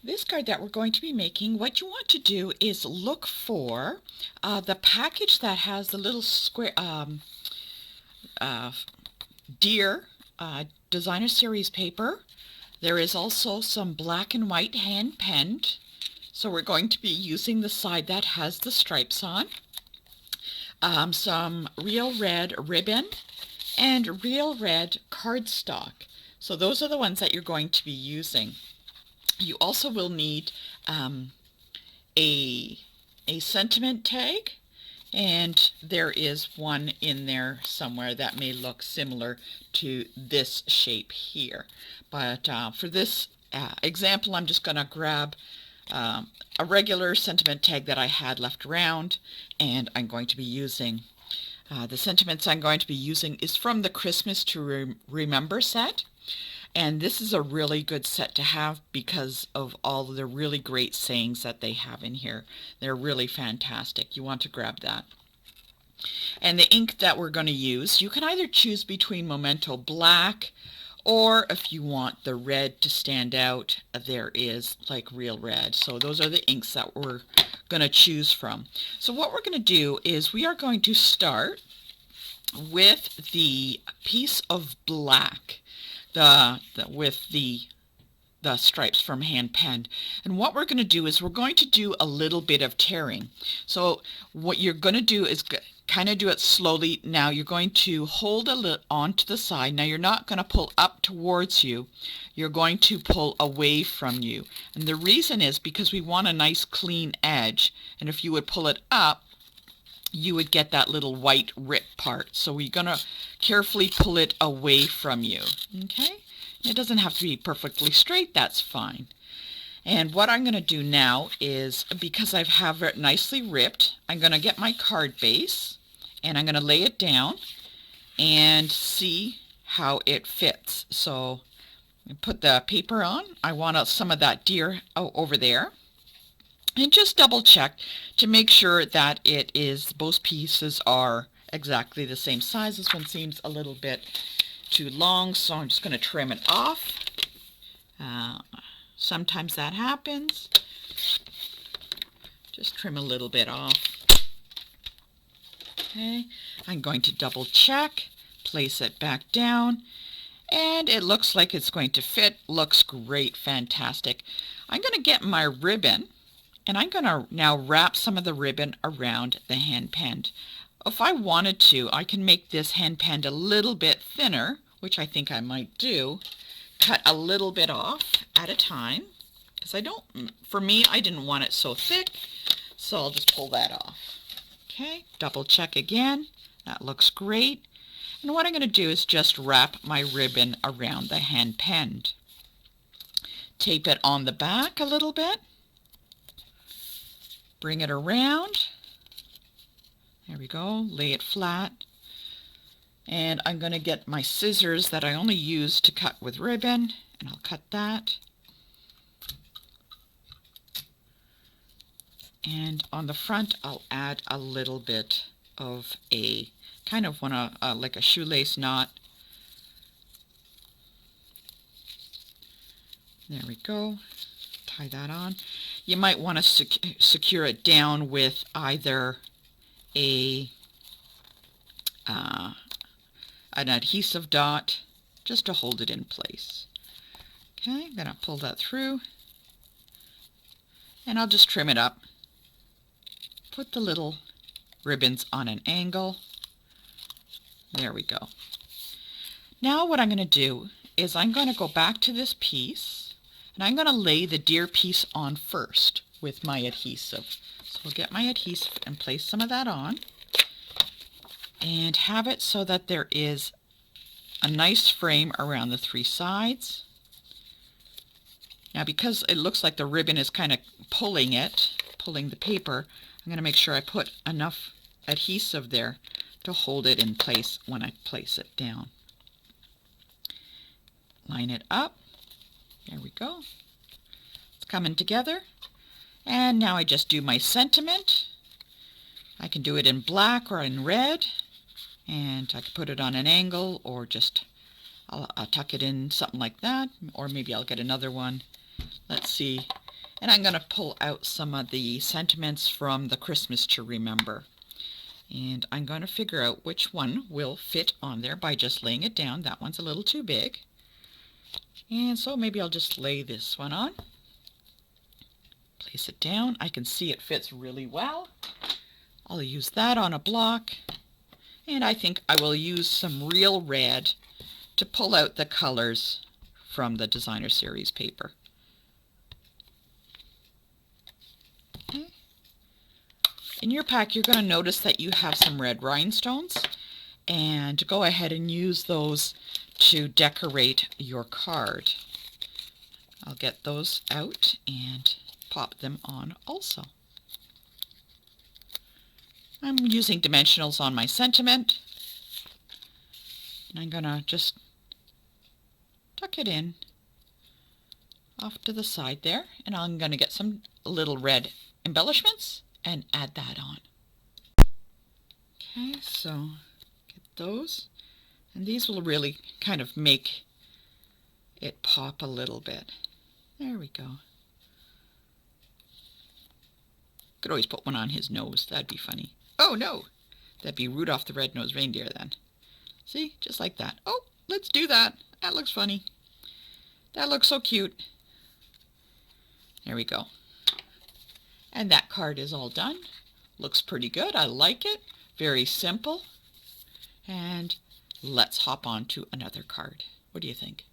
This card that we're going to be making, what you want to do is look for the package that has the little square uh, deer designer series paper. There is also some black and white hand penned. So we're going to be using the side that has the stripes on. Some real red ribbon and real red cardstock. So those are the ones that you're going to be using. You also will need a sentiment tag, and there is one in there somewhere that may look similar to this shape here. But for this example, I'm just going to grab a regular sentiment tag that I had left around, and I'm going to be using the sentiments I'm going to be using is from the Christmas to Remember set. And this is a really good set to have because of all the really great sayings that they have in here. They're really fantastic. You want to grab that. And the ink that we're going to use, you can either choose between Memento Black, or if you want the red to stand out, there is like real red. So those are the inks that we're going to choose from. So what we're going to do is we are going to start with the piece of black, with the stripes from hand penned. And what we're going to do is we're going to do a little bit of tearing. So what you're going to do is kind of do it slowly. Now you're going to hold a little onto the side. Now you're not going to pull up towards you. You're going to pull away from you. And the reason is because we want a nice clean edge. And if you would pull it up, you would get that little white rip part. So we're going to carefully pull it away from you. Okay? It doesn't have to be perfectly straight, that's fine. And what I'm going to do now is, because I have it nicely ripped, I'm going to get my card base and I'm going to lay it down and see how it fits. So put the paper on. I want some of that deer over there. And just double check to make sure that it is, both pieces are exactly the same size. This one seems a little bit too long, so I'm just going to trim it off. Sometimes that happens. Just trim a little bit off. Okay, I'm going to double check, place it back down, and it looks like it's going to fit. Looks great, fantastic. I'm going to get my ribbon, and I'm going to now wrap some of the ribbon around the hand penned. If I wanted to, I can make this hand penned a little bit thinner, which I think I might do. Cut a little bit off at a time, because for me, I didn't want it so thick, so I'll just pull that off. Okay, double check again. That looks great. And what I'm going to do is just wrap my ribbon around the hand penned. Tape it on the back a little bit. Bring it around. There we go. Lay it flat. And I'm going to get my scissors that I only use to cut with ribbon, and I'll cut that. And on the front, I'll add a little bit of a kind of like a shoelace knot. There we go. Tie that on. You might want to secure it down with either an adhesive dot, just to hold it in place. Okay, I'm going to pull that through, and I'll just trim it up. Put the little ribbons on an angle. There we go. Now what I'm going to do is I'm going to go back to this piece, and I'm going to lay the deer piece on first with my adhesive. So we'll get my adhesive and place some of that on, and have it so that there is a nice frame around the three sides. Now, because it looks like the ribbon is kind of pulling the paper, I'm going to make sure I put enough adhesive there to hold it in place when I place it down. Line it up. There we go. It's coming together. And now I just do my sentiment. I can do it in black or in red, and I can put it on an angle, or just I'll tuck it in, something like that, or maybe I'll get another one. Let's see. And I'm going to pull out some of the sentiments from the Christmas to Remember. And I'm going to figure out which one will fit on there by just laying it down. That one's a little too big. And so maybe I'll just lay this one on. Place it down. I can see it fits really well. I'll use that on a block. And I think I will use some real red to pull out the colors from the Designer Series paper. Okay. In your pack, you're going to notice that you have some red rhinestones, and go ahead and use those to decorate your card. I'll get those out and pop them on also. I'm using dimensionals on my sentiment, and I'm going to just tuck it in off to the side there, and I'm going to get some little red embellishments and add that on. Okay, so get those, and these will really kind of make it pop a little bit. There we go. Could always put one on his nose. That'd be funny. Oh no, that'd be Rudolph the Red-Nosed Reindeer then. See, just like that. Oh, let's do that. That looks funny. That looks so cute. There we go. And that card is all done. Looks pretty good. I like it. Very simple. And let's hop on to another card. What do you think?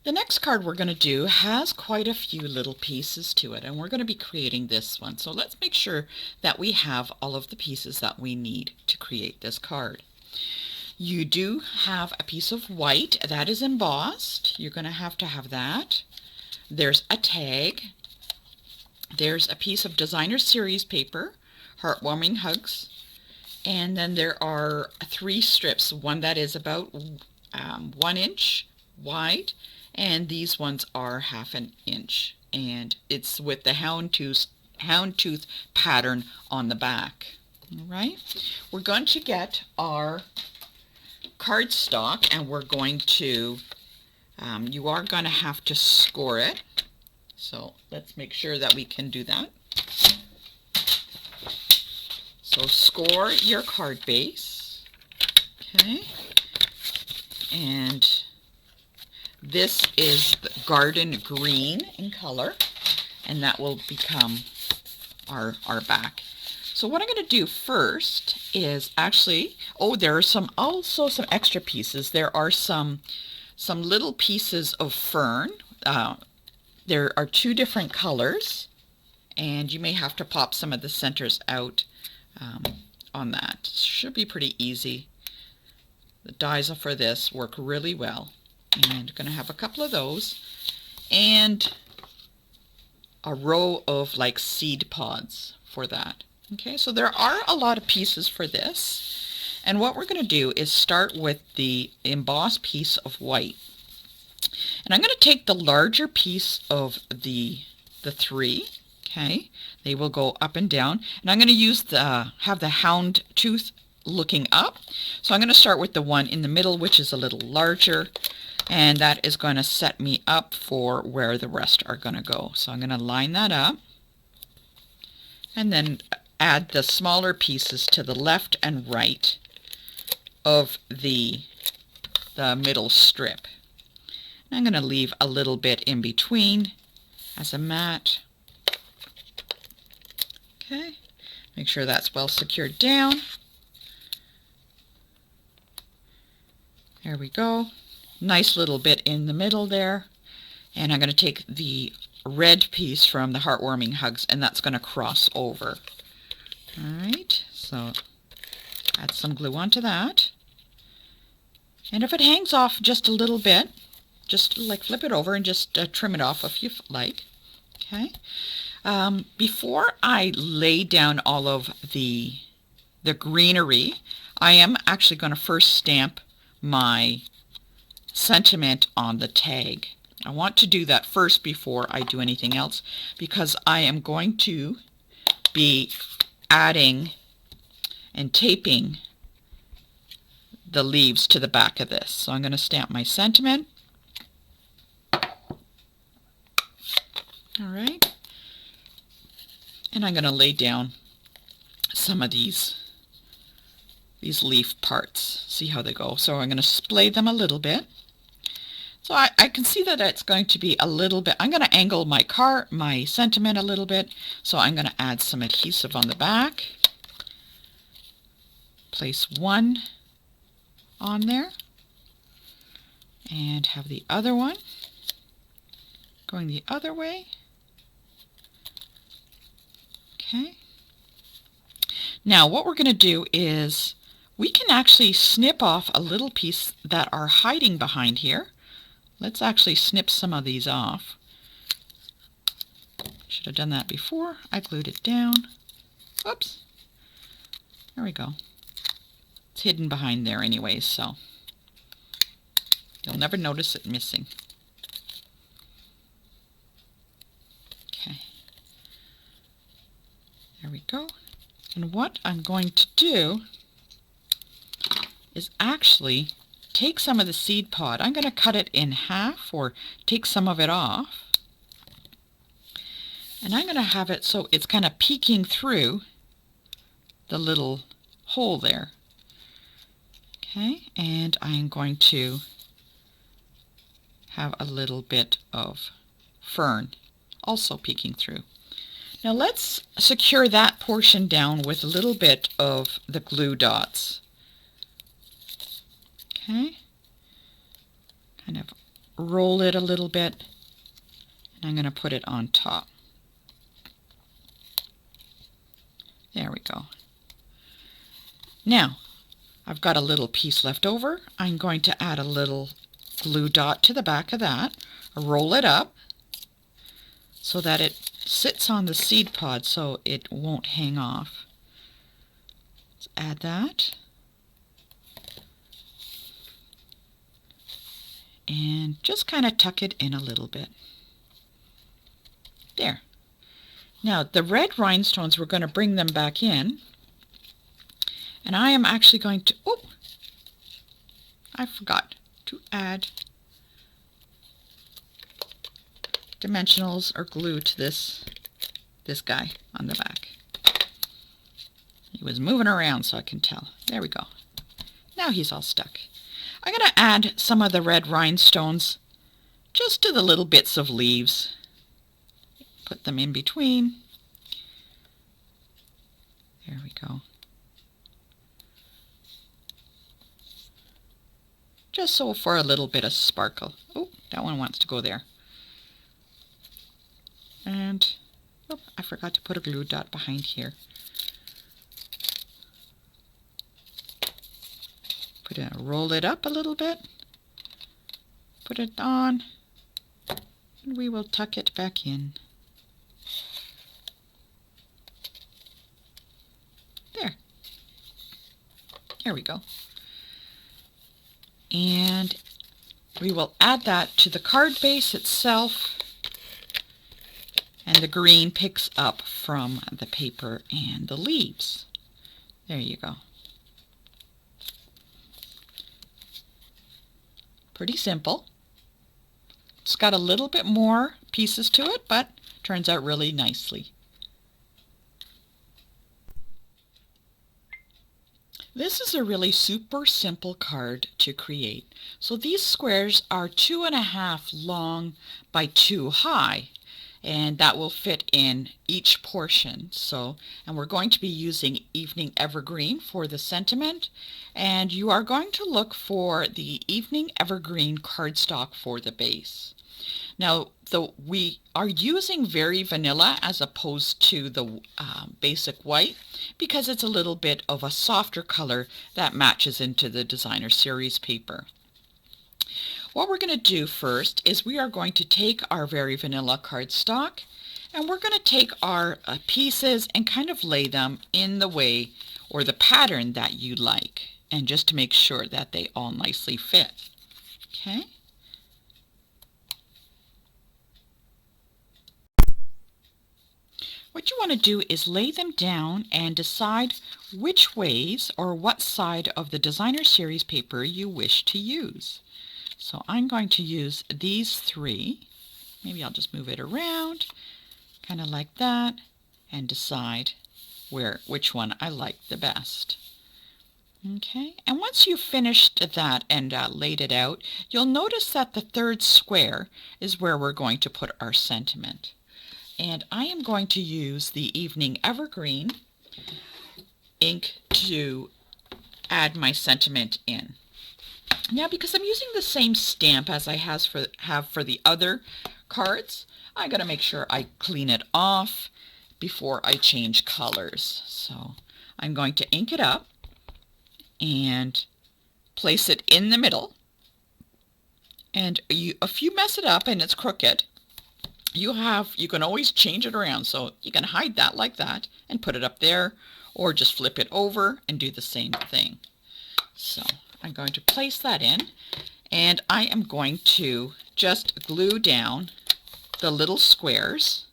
The next card we're going to do has quite a few little pieces to it, and we're going to be creating this one. So let's make sure that we have all of the pieces that we need to create this card. You do have a piece of white that is embossed. You're going to have that. There's a tag. There's a piece of Designer Series paper, Heartwarming Hugs. And then there are 3 strips, one that is about 1 inch wide, and these ones are 1/2 inch. And it's with the houndtooth pattern on the back. All right, we're going to get our cardstock, and we're going to, you are going to have to score it. So let's make sure that we can do that. So score your card base. Okay. And this is the garden green in color, and that will become our back. So what I'm going to do first is actually, there are also some extra pieces. There are some little pieces of fern. There are 2 different colors, and you may have to pop some of the centers out on that. Should be pretty easy. The dies for this work really well. And I'm going to have a couple of those, and a row of like seed pods for that. Okay, so there are a lot of pieces for this, and what we're going to do is start with the embossed piece of white. And I'm going to take the larger piece of the 3, okay, they will go up and down, and I'm going to use have the hound tooth looking up. So I'm going to start with the one in the middle, which is a little larger, and that is going to set me up for where the rest are going to go. So I'm going to line that up, and then add the smaller pieces to the left and right of the middle strip. I'm going to leave a little bit in between as a mat. Okay, make sure that's well secured down. There we go. Nice little bit in the middle there. And I'm going to take the red piece from the Heartwarming Hugs, and that's going to cross over. Alright, so add some glue onto that. And if it hangs off just a little bit, just like flip it over and just trim it off if you like. Okay. Before I lay down all of the greenery, I am actually going to first stamp my sentiment on the tag. I want to do that first before I do anything else, because I am going to be adding and taping the leaves to the back of this. So I'm going to stamp my sentiment. All right. And I'm going to lay down some of these leaf parts. See how they go. So I'm going to splay them a little bit. So I can see that it's going to be a little bit, I'm going to angle my sentiment a little bit. So I'm going to add some adhesive on the back. Place one on there. And have the other one going the other way. Okay. Now what we're going to do is we can actually snip off a little piece that are hiding behind here. Let's actually snip some of these off. Should have done that before. I glued it down. Whoops. There we go. It's hidden behind there anyways, so you'll never notice it missing. Okay. There we go. And what I'm going to do is actually take some of the seed pod. I'm going to cut it in half or take some of it off. And I'm going to have it so it's kind of peeking through the little hole there. Okay, and I'm going to have a little bit of fern also peeking through. Now let's secure that portion down with a little bit of the glue dots. Okay, kind of roll it a little bit, and I'm going to put it on top. There we go. Now, I've got a little piece left over. I'm going to add a little glue dot to the back of that, roll it up so that it sits on the seed pod so it won't hang off. Let's add that. And just kind of tuck it in a little bit. There. Now the red rhinestones, we're going to bring them back in. And I am actually going to, oh, I forgot to add dimensionals or glue to this guy on the back. He was moving around so I can tell. There we go. Now he's all stuck. I'm going to add some of the red rhinestones just to the little bits of leaves. Put them in between. There we go. Just so for a little bit of sparkle. Oh, that one wants to go there. And oh, I forgot to put a glue dot behind here. Put it, roll it up a little bit. Put it on, and we will tuck it back in. There. There we go. And we will add that to the card base itself, and the green picks up from the paper and the leaves. There you go. Pretty simple. It's got a little bit more pieces to it, but turns out really nicely. This is a really super simple card to create. So these squares are 2.5 long by 2 high, and that will fit in each portion. And we're going to be using Evening Evergreen for the sentiment, and you are going to look for the Evening Evergreen cardstock for the base. Now, we are using Very Vanilla as opposed to the basic white because it's a little bit of a softer color that matches into the Designer Series paper. What we're going to do first is we are going to take our Very Vanilla cardstock, and we're going to take our pieces and kind of lay them in the way or the pattern that you like, and just to make sure that they all nicely fit. Okay. What you want to do is lay them down and decide which ways or what side of the Designer Series paper you wish to use. So I'm going to use these 3. Maybe I'll just move it around, kind of like that, and decide which one I like the best. Okay, and once you've finished that and laid it out, you'll notice that the third square is where we're going to put our sentiment. And I am going to use the Evening Evergreen ink to add my sentiment in. Now, because I'm using the same stamp as I have for the other cards, I got to make sure I clean it off before I change colors. So I'm going to ink it up and place it in the middle. And if you mess it up and it's crooked, you can always change it around. So you can hide that like that and put it up there, or just flip it over and do the same thing. So I'm going to place that in, and I am going to just glue down the little squares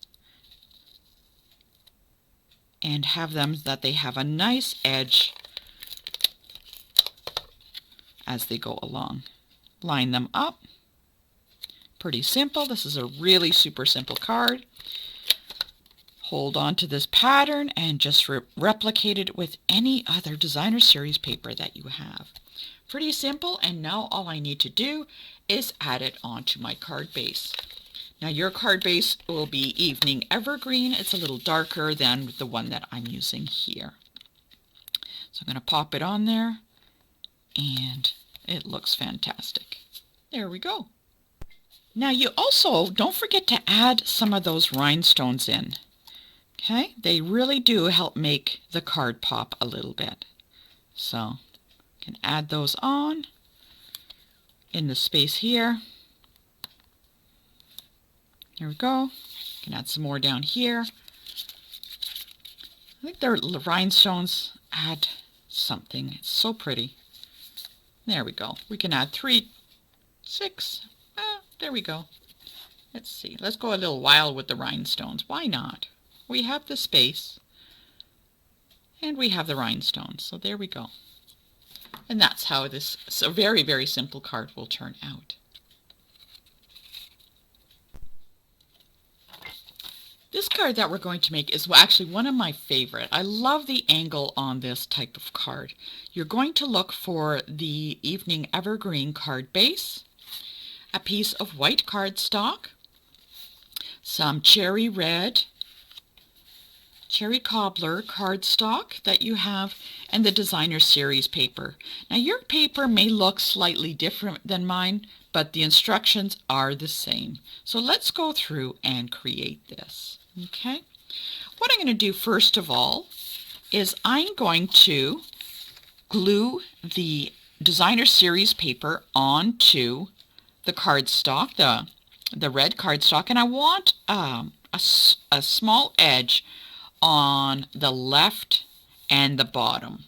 and have them that they have a nice edge as they go along. Line them up. Pretty simple. This is a really super simple card. Hold on to this pattern and just replicate it with any other designer series paper that you have. Pretty simple, and now all I need to do is add it onto my card base. Now your card base will be Evening Evergreen. It's a little darker than the one that I'm using here. So I'm going to pop it on there, and it looks fantastic. There we go. Now you also don't forget to add some of those rhinestones in. Okay, they really do help make the card pop a little bit. So you can add those on in the space here. There we go. You can add some more down here. I think the rhinestones add something. It's so pretty. There we go. We can add 3, 6. There we go. Let's see. Let's go a little wild with the rhinestones. Why not? We have the space, and we have the rhinestones. So there we go. And that's how this very, very simple card will turn out. This card that we're going to make is actually one of my favorite. I love the angle on this type of card. You're going to look for the Evening Evergreen card base, a piece of white cardstock, some cherry red, cherry cobbler cardstock that you have, and the designer series paper. Now your paper may look slightly different than mine, but the instructions are the same. So let's go through and create this. Okay, what I'm going to do first of all is I'm going to glue the designer series paper onto the cardstock, the red cardstock, and I want a small edge on the left and the bottom,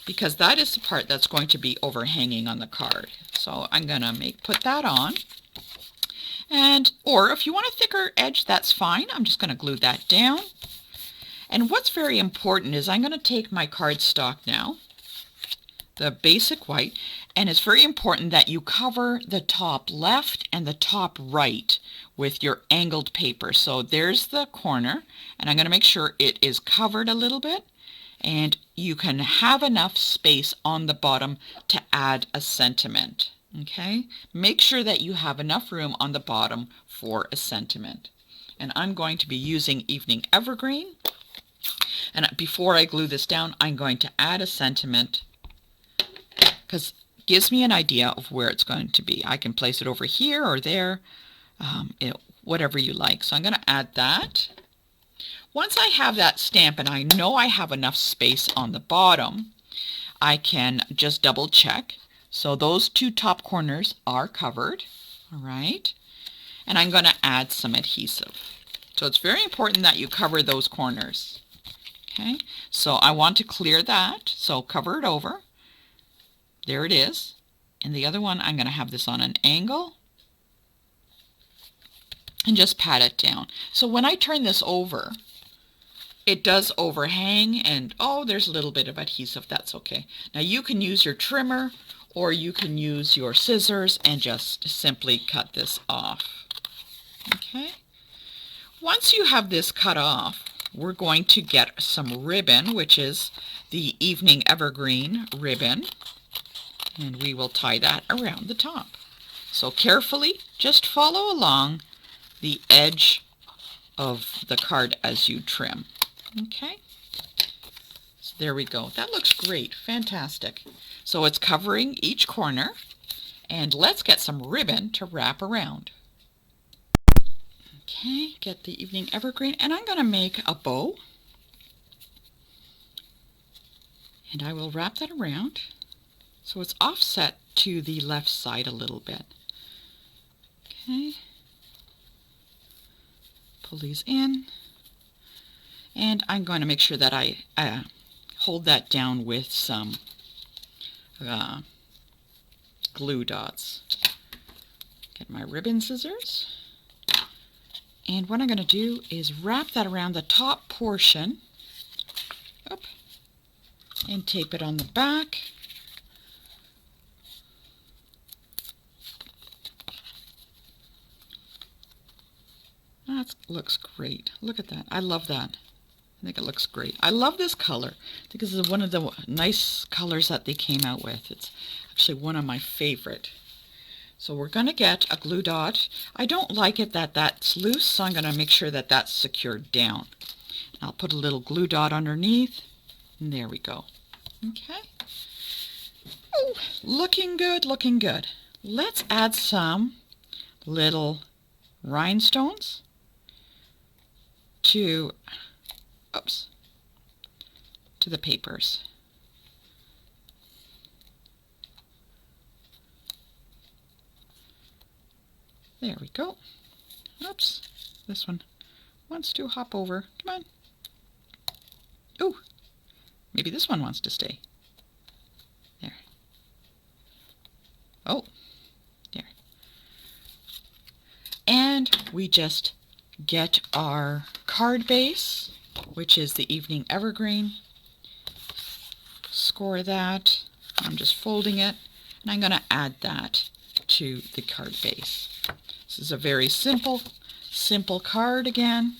because that is the part that's going to be overhanging on the card. So I'm going to put that on. Or if you want a thicker edge, that's fine. I'm just going to glue that down. And what's very important is I'm going to take my cardstock now, the basic white, and it's very important that you cover the top left and the top right with your angled paper. So there's the corner, and I'm going to make sure it is covered a little bit, and you can have enough space on the bottom to add a sentiment. Okay, make sure that you have enough room on the bottom for a sentiment. And I'm going to be using Evening Evergreen. And before I glue this down, I'm going to add a sentiment, because it gives me an idea of where it's going to be. I can place it over here or there, whatever you like. So I'm going to add that. Once I have that stamp and I know I have enough space on the bottom, I can just double check. So those two top corners are covered, all right? And I'm going to add some adhesive. So it's very important that you cover those corners. Okay, so I want to clear that, so cover it over. There it is. And the other one, I'm going to have this on an angle and just pat it down. So when I turn this over, it does overhang, and oh, there's a little bit of adhesive. That's okay. Now you can use your trimmer, or you can use your scissors and just simply cut this off. Okay. Once you have this cut off, we're going to get some ribbon, which is the Evening Evergreen ribbon, and we will tie that around the top. So carefully, just follow along the edge of the card as you trim. Okay, so there we go. That looks great, fantastic. So it's covering each corner, and let's get some ribbon to wrap around. Okay, get the Evening Evergreen, and I'm going to make a bow, and I will wrap that around so it's offset to the left side a little bit. Okay, pull these in, and I'm going to make sure that I hold that down with some glue dots. Get my ribbon scissors. And what I'm going to do is wrap that around the top portion, and tape it on the back. That looks great. Look at that. I love that. I think it looks great. I love this color. I think this is one of the nice colors that they came out with. It's actually one of my favorite. So we're going to get a glue dot. I don't like it that that's loose, so I'm going to make sure that that's secured down. I'll put a little glue dot underneath, and there we go. Okay. Oh, looking good, looking good. Let's add some little rhinestones to the papers. There we go. Oops, this one wants to hop over. Come on. Oh, maybe this one wants to stay. There. Oh, there. And we just get our card base, which is the Evening Evergreen. Score that. I'm just folding it, and I'm going to add that to the card base. This is a very simple card again.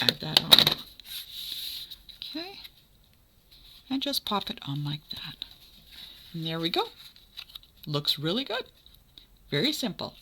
Add that on. Okay. And just pop it on like that. And there we go. Looks really good. Very simple.